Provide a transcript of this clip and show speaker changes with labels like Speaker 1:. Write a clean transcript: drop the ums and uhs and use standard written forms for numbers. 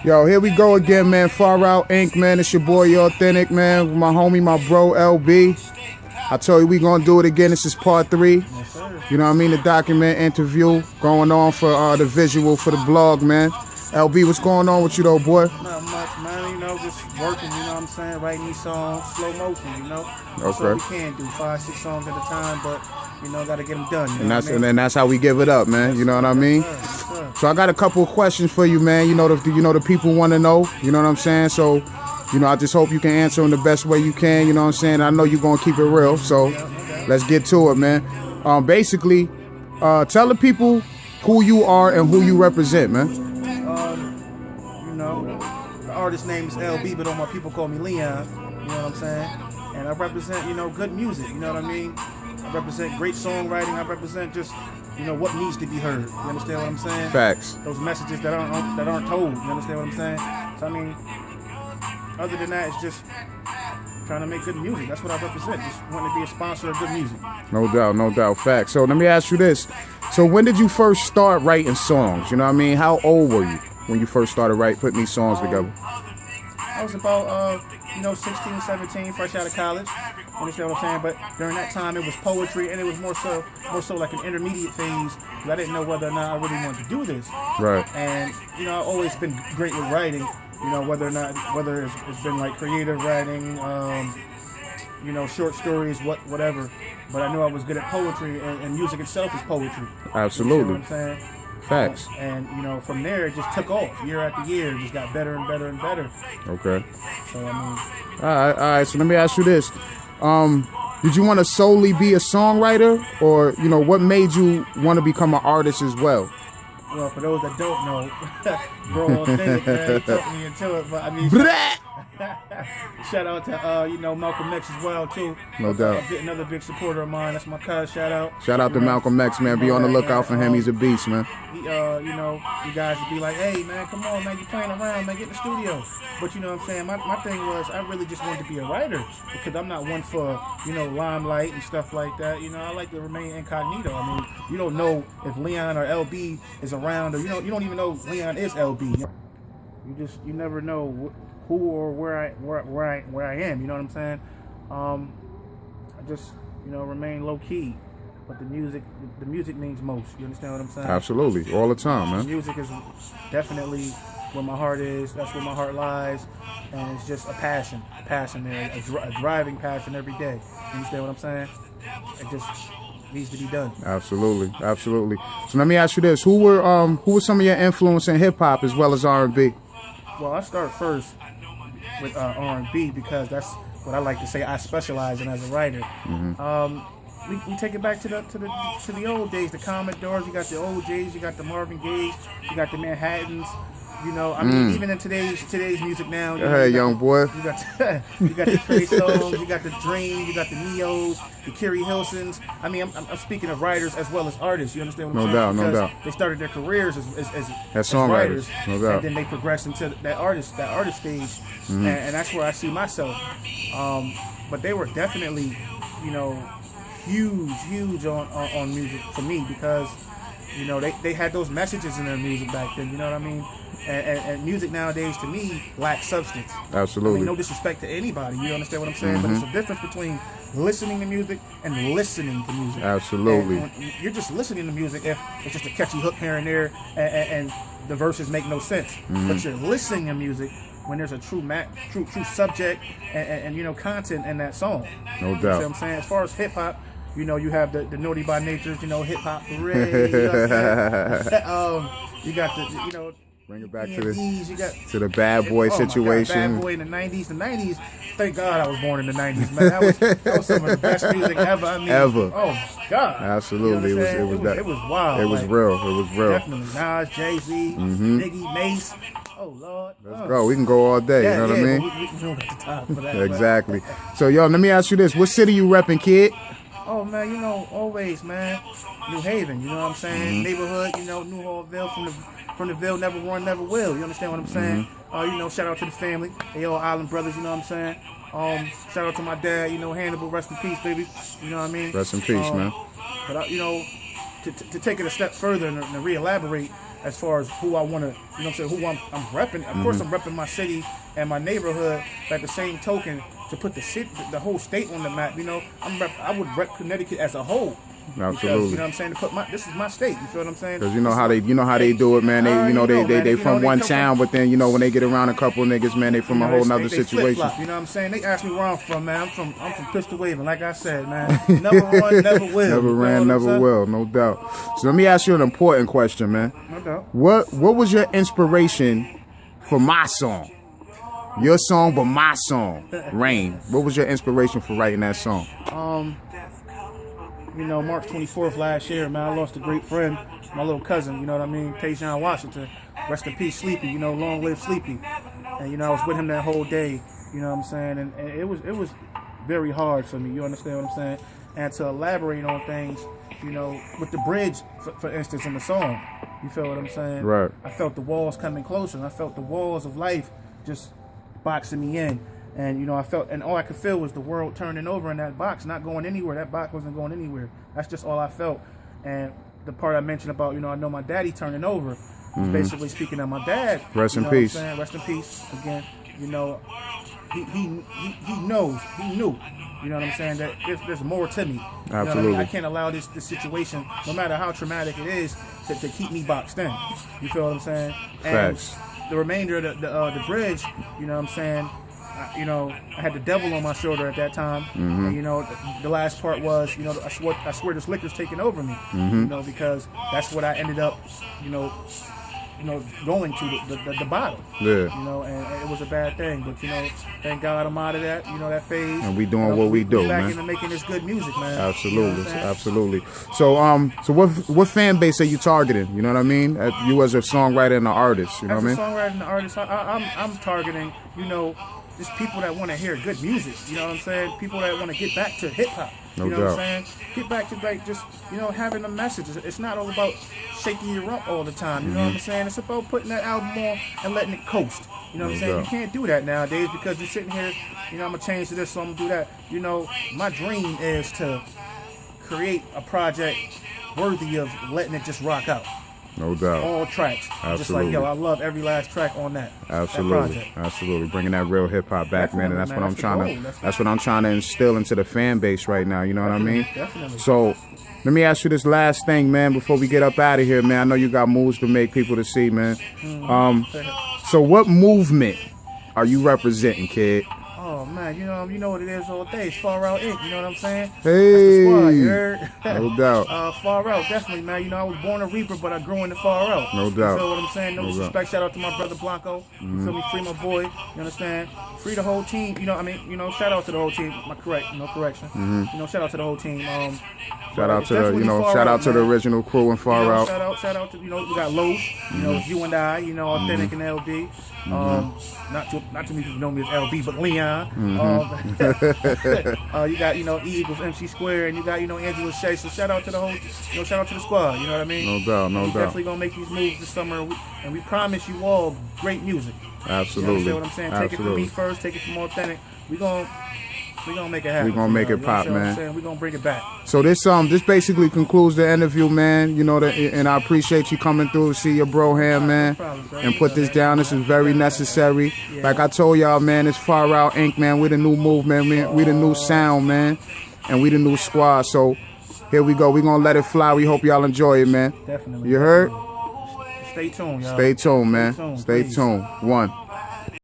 Speaker 1: Yo, here we go again, man. Farout Inc, man. It's your boy, Authentic, man. With my homie, my bro, LB. I told you we gonna do it again. This is part 3.
Speaker 2: Yes, sir.
Speaker 1: You know what I mean? The document interview going on for the visual for the blog, man. LB, what's going on with you, though, boy?
Speaker 2: Not much, man. You know, just working, you know what I'm saying? Writing these songs, slow motion, you know? That's
Speaker 1: Okay.
Speaker 2: what we can do, 5, 6 songs at a time, but, you know, gotta get them done. You know
Speaker 1: And
Speaker 2: what I mean?
Speaker 1: that's how we give it up, man. You know what I mean?
Speaker 2: Yes, sir.
Speaker 1: So I got a couple of questions for you, man. You know the people want to know. You know what I'm saying? So, you know, I just hope you can answer them the best way you can. You know what I'm saying? I know you're gonna keep it real. So, let's get to it, man. Basically, tell the people who you are and who you represent, man.
Speaker 2: You know, the artist name is LB, but all my people call me Leon. You know what I'm saying? And I represent, you know, good music. You know what I mean? I represent great songwriting. I represent just, you know, what needs to be heard. You understand what I'm saying?
Speaker 1: Facts.
Speaker 2: Those messages that aren't told. You understand what I'm saying? So I mean, other than that, it's just trying to make good music. That's what I represent. Just wanting to be a sponsor of good music.
Speaker 1: No doubt, no doubt. Facts. So let me ask you this. So when did you first start writing songs? You know what I mean? How old were you when you first started putting these songs together?
Speaker 2: I was about, you know, 16, 17, fresh out of college. You understand what I'm saying? But during that time, it was poetry, and it was more so like an intermediate phase. Because I didn't know whether or not I really wanted to do this.
Speaker 1: Right.
Speaker 2: And you know, I've always been great with writing. You know, whether it's been like creative writing, you know, short stories, whatever. But I knew I was good at poetry, and music itself is poetry.
Speaker 1: Absolutely.
Speaker 2: You know what I'm saying?
Speaker 1: Facts.
Speaker 2: And you know, from there it just took off year after year. It just got better and better and better.
Speaker 1: Okay.
Speaker 2: So I mean,
Speaker 1: all right. So let me ask you this: did you want to solely be a songwriter, or you know, what made you want to become an artist as well?
Speaker 2: Well, for those that don't know, bro, Authentic, man, he took me into it. But I mean, shout out to you know, Malcolm X as well too.
Speaker 1: No doubt.
Speaker 2: Another big supporter of mine. That's my cuz. Shout out.
Speaker 1: Shout out to Malcolm X, man. Be on the lookout for him. He's a beast, man.
Speaker 2: He, you know, you guys would be like, hey, man, come on, man, you playing around, man, get in the studio. But you know what I'm saying? My thing was, I really just wanted to be a writer because I'm not one for, you know, limelight and stuff like that. You know, I like to remain incognito. I mean, you don't know if Leon or LB is around, or you don't even know Leon is LB. You never know who or where I am. You know what I'm saying? I just, you know, remain low key. But the music means most. You understand what I'm saying?
Speaker 1: Absolutely, all the time, man.
Speaker 2: Music is definitely where my heart is. That's where my heart lies, and it's just a passion there, a driving passion every day. You understand what I'm saying? It just needs to be done.
Speaker 1: Absolutely, absolutely. So let me ask you this: who were some of your influence in hip hop as well as R&B?
Speaker 2: Well, I start first with R&B because that's what I like to say I specialize in as a writer. We take it back to the old days, the Commodores. You got the OJs, you got the Marvin Gayes, you got the Manhattans. You know, I mean, even in today's music now.
Speaker 1: Hey, young boy.
Speaker 2: You got the Trey Songz, you got the Dream, you got the Neos, the Kerry Hilsons. I mean, I'm speaking of writers as well as artists. You understand what I'm saying?
Speaker 1: No doubt.
Speaker 2: They started their careers as
Speaker 1: songwriters, no doubt.
Speaker 2: and then they progressed into that artist stage, and that's where I see myself. But they were definitely, you know, huge on music for me because, you know, they had those messages in their music back then. You know what I mean? And music nowadays, to me, lacks substance.
Speaker 1: Absolutely.
Speaker 2: I mean, no disrespect to anybody. You understand what I'm saying? But it's a difference between listening to music and listening to music.
Speaker 1: Absolutely.
Speaker 2: And you're just listening to music if it's just a catchy hook here and there, and the verses make no sense. But you're listening to music when there's a true subject and you know, content in that song.
Speaker 1: No doubt.
Speaker 2: You know what I'm saying? As far as hip hop, you know, you have the Naughty by Natures, you know, hip hop parade. You know what I'm saying? You got the, you know,
Speaker 1: bring it back
Speaker 2: to
Speaker 1: the bad boy situation.
Speaker 2: Bad boy in the 90s. The 90s, thank God I was born in the 90s, man. That was some of the best music ever. I mean,
Speaker 1: ever.
Speaker 2: Oh, God.
Speaker 1: Absolutely.
Speaker 2: You know it was wild.
Speaker 1: It was real. It was real.
Speaker 2: Definitely. Nas, Jay-Z, Biggie, Mace. Oh, Lord.
Speaker 1: Let's go. We can go all day. You know what I mean?
Speaker 2: We don't got the time for that.
Speaker 1: Exactly. So, yo, let me ask you this. What city you repping, kid?
Speaker 2: Oh, man, you know, always, man. New Haven, you know what I'm saying? Neighborhood, you know, New Hallville, from the Ville, never run, never will. You understand what I'm saying? You know, shout out to the family. They all Island brothers, you know what I'm saying? Shout out to my dad, you know, Hannibal, rest in peace, baby. You know what I mean?
Speaker 1: Rest in peace, man.
Speaker 2: But, you know, to take it a step further and to re-elaborate, as far as who I want to, you know what I'm saying, who I'm repping. Of course, I'm repping my city and my neighborhood, but at the same token, to put the whole state on the map, you know, I would rep Connecticut as a whole.
Speaker 1: Absolutely.
Speaker 2: Because, you know what I'm saying? To put this is my state. You feel what I'm saying?
Speaker 1: Because you know how they do it, man. They from one town, but then when they get around a couple niggas, man, they from a whole nother situation.
Speaker 2: Flip-flop, you know what I'm saying? They ask me where I'm from, man. I'm from Pistol Waving, like I said, man. Never run, never will.
Speaker 1: Never ran, never will, no doubt. So let me ask you an important question, man.
Speaker 2: No doubt.
Speaker 1: What was your inspiration for my song? Your song, but my song, Rain. What was your inspiration for writing that song?
Speaker 2: You know, March 24th last year, man, I lost a great friend, my little cousin, you know what I mean, Tayshawn Washington. Rest in peace, Sleepy, you know, long live Sleepy. And, you know, I was with him that whole day, you know what I'm saying, and it was very hard for me, you understand what I'm saying? And to elaborate on things, you know, with the bridge, for instance, in the song, you feel what I'm saying?
Speaker 1: Right.
Speaker 2: I felt the walls coming closer, and I felt the walls of life just boxing me in. And, you know, and all I could feel was the world turning over in that box, not going anywhere. That box wasn't going anywhere. That's just all I felt. And the part I mentioned about, you know, I know my daddy turning over, was basically speaking of my dad.
Speaker 1: Rest in peace.
Speaker 2: Rest in peace. Again, you know, he knows, he knew, you know what I'm saying, that there's more to me.
Speaker 1: Absolutely.
Speaker 2: You know what I mean? I can't allow this situation, no matter how traumatic it is, to keep me boxed in. You feel what I'm saying? And
Speaker 1: facts.
Speaker 2: The remainder of the bridge, you know what I'm saying, you know, I had the devil on my shoulder at that time, and you know, the last part was, you know, I swear this liquor's taking over me, you know, because that's what I ended up, you know, going to the bottom, you know, and it was a bad thing, but you know, thank God I'm out of that, you know, that phase,
Speaker 1: and we doing what we do,
Speaker 2: back
Speaker 1: man.
Speaker 2: into making this good music, man.
Speaker 1: Absolutely,
Speaker 2: you know
Speaker 1: absolutely. So what fan base are you targeting? You know what I mean? You as a songwriter and an artist, you know what I mean?
Speaker 2: As a songwriter and an artist, I'm targeting, you know, just people that want to hear good music, you know what I'm saying? People that want to get back to hip hop, you know what I'm saying? Get back to, like, just, you know, having a message. It's not all about shaking you up all the time, you know what I'm saying? It's about putting that album on and letting it coast, you know what I'm saying? You can't do that nowadays because you're sitting here, you know, I'm going to change to this, so I'm going to do that. You know, my dream is to create a project worthy of letting it just rock out.
Speaker 1: No doubt.
Speaker 2: All tracks.
Speaker 1: Absolutely.
Speaker 2: Just like, yo, I love every last track on that.
Speaker 1: Absolutely.
Speaker 2: That
Speaker 1: Absolutely. Bringing that real hip hop back, man. And that's what I'm trying to
Speaker 2: that's
Speaker 1: what I'm trying to instill into the fan base right now, you know what I mean?
Speaker 2: Definitely.
Speaker 1: So let me ask you this last thing, man, before we get up out of here, man. I know you got moves to make, people to see, man. So what movement are you representing, kid?
Speaker 2: Oh man, you know what it is all day. It's Farout Inc. You know what I'm saying?
Speaker 1: Hey,
Speaker 2: that's the squad, you heard?
Speaker 1: No doubt.
Speaker 2: Farout, definitely, man. You know, I was born a Reaper, but I grew into Farout.
Speaker 1: No doubt.
Speaker 2: You feel what I'm saying? No disrespect. Shout out to my brother Blanco. You feel me? Free my boy. You understand? Free the whole team. You know, I mean, you know, shout out to the whole team. Correction. You know, shout out to the whole team.
Speaker 1: Shout out to shout out to the original crew and Farout.
Speaker 2: Shout out to, you know, we got Lowe's. You know, it's you and I. You know, Authentic and LB. Not too many people know me as LB, but Leon. You got, you know, Eve with MC Square, and you got, you know, Angela Shea. So shout out to the whole, you know, shout out to the squad. You know what I mean?
Speaker 1: No doubt, no doubt.
Speaker 2: Definitely gonna make these moves this summer, and we promise you all great music.
Speaker 1: Absolutely.
Speaker 2: You know what I'm saying? Take it from me first. Take it from Authentic. We gonna make it happen.
Speaker 1: We're gonna make it pop, man.
Speaker 2: We're gonna bring it back.
Speaker 1: So this basically concludes the interview, man. You know that, and I appreciate you coming through to see your bro here, man, and put this down. This is very necessary. Like I told y'all, man, it's Farout Inc, man. We the new movement, man. We the new sound, man, and we the new squad. So here we go. We gonna let it fly. We hope y'all enjoy it, man.
Speaker 2: Definitely.
Speaker 1: You heard?
Speaker 2: Stay tuned, y'all.
Speaker 1: Stay tuned, man. Stay tuned. One.